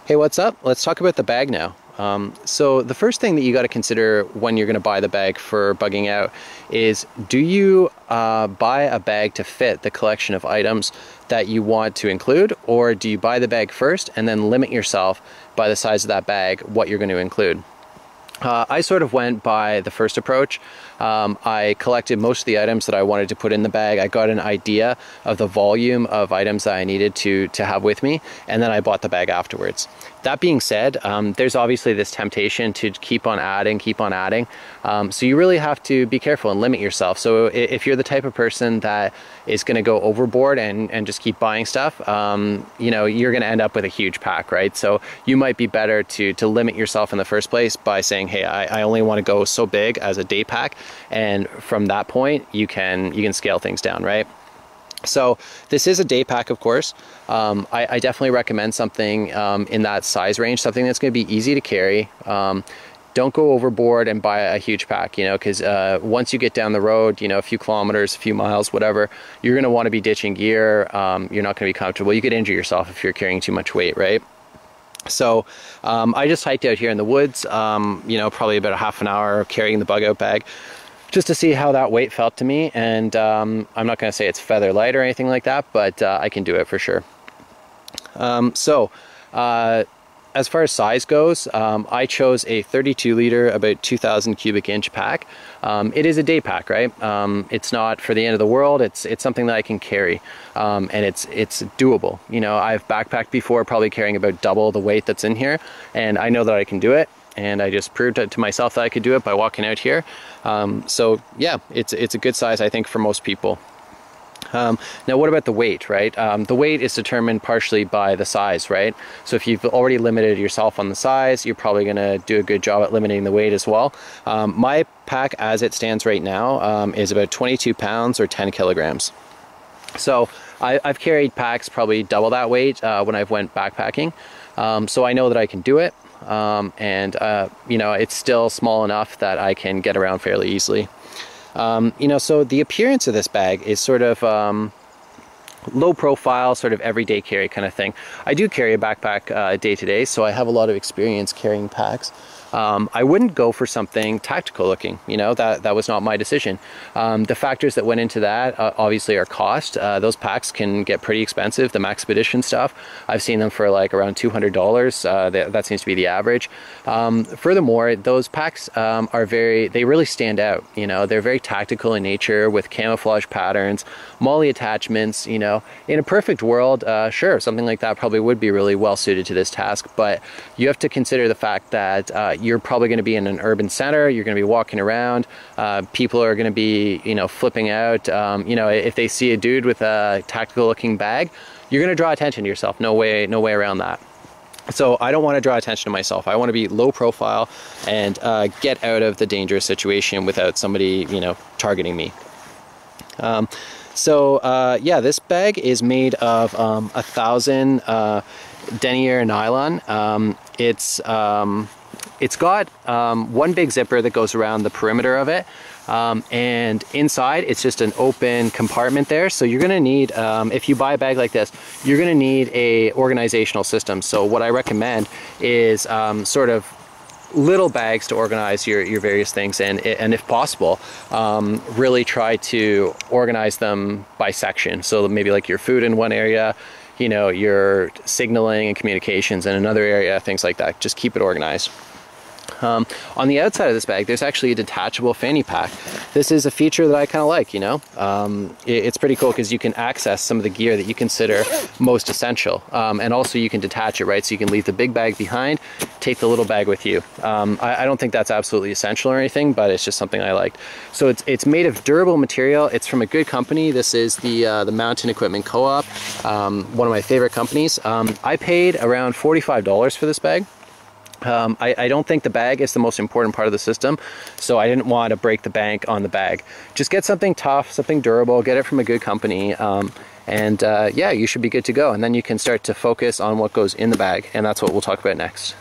Hey, what's up? Let's talk about the bag now. So the first thing that you got to consider when you're going to buy the bag for bugging out is, do you buy a bag to fit the collection of items that you want to include, or do you buy the bag first and then limit yourself by the size of that bag what you're going to include? I sort of went by the first approach. I collected most of the items that I wanted to put in the bag. I got an idea of the volume of items that I needed to have with me, and then I bought the bag afterwards. That being said, there's obviously this temptation to keep on adding. So you really have to be careful and limit yourself. So if you're the type of person that is going to go overboard and just keep buying stuff, you know, you're going to end up with a huge pack, right? So you might be better to limit yourself in the first place by saying, hey, I only want to go so big as a day pack, and from that point you can scale things down, right? So this is a day pack, of course. I definitely recommend something in that size range, something that's going to be easy to carry. Don't go overboard and buy a huge pack, you know, because once you get down the road, you know, a few kilometers, a few miles, whatever, you're going to want to be ditching gear. You're not going to be comfortable. You could injure yourself if you're carrying too much weight, right? So I just hiked out here in the woods, you know, probably about a half an hour carrying the bug out bag, just to see how that weight felt to me. And I'm not going to say it's feather light or anything like that, but I can do it for sure. As far as size goes, I chose a 32 liter, about 2,000 cubic inch pack. It is a day pack, right? It's not for the end of the world. It's something that I can carry, and it's doable. You know, I've backpacked before, probably carrying about double the weight that's in here, and I know that I can do it. And I just proved it to myself that I could do it by walking out here. So yeah, it's a good size, I think, for most people. Now, what about the weight, right? The weight is determined partially by the size, right? So if you've already limited yourself on the size, you're probably going to do a good job at limiting the weight as well. My pack, as it stands right now, is about 22 pounds or 10 kilograms. So I've carried packs probably double that weight when I've went backpacking. So I know that I can do it. You know, it's still small enough that I can get around fairly easily. You know, so the appearance of this bag is sort of low profile, sort of everyday carry kind of thing. I do carry a backpack day to day, so I have a lot of experience carrying packs. I wouldn't go for something tactical looking, you know, that was not my decision. The factors that went into that obviously are cost. Those packs can get pretty expensive, the Maxpedition stuff. I've seen them for like around $200. That seems to be the average. Furthermore, those packs they really stand out, you know, they're very tactical in nature with camouflage patterns, MOLLE attachments, you know. In a perfect world, sure, something like that probably would be really well suited to this task, but you have to consider the fact that you're probably going to be in an urban center, you're going to be walking around, people are going to be, you know, flipping out. You know, if they see a dude with a tactical looking bag, you're going to draw attention to yourself. No way around that. So I don't want to draw attention to myself. I want to be low profile and get out of the dangerous situation without somebody, you know, targeting me. Yeah, this bag is made of 1,000 denier nylon. It's got one big zipper that goes around the perimeter of it, and inside it's just an open compartment there. So you're gonna need, if you buy a bag like this, you're gonna need a organizational system. So what I recommend is sort of little bags to organize your various things, and if possible, really try to organize them by section. So maybe like your food in one area, you know, your signaling and communications in another area, things like that. Just keep it organized. On the outside of this bag, there's actually a detachable fanny pack. This is a feature that I kind of like, you know. It's pretty cool because you can access some of the gear that you consider most essential. And also you can detach it, right? So you can leave the big bag behind, take the little bag with you. I don't think that's absolutely essential or anything, but it's just something I liked. So it's made of durable material. It's from a good company. This is the Mountain Equipment Co-op, one of my favorite companies. I paid around $45 for this bag. I don't think the bag is the most important part of the system, so I didn't want to break the bank on the bag. Just get something tough, something durable, get it from a good company, yeah, you should be good to go. And then you can start to focus on what goes in the bag, and that's what we'll talk about next.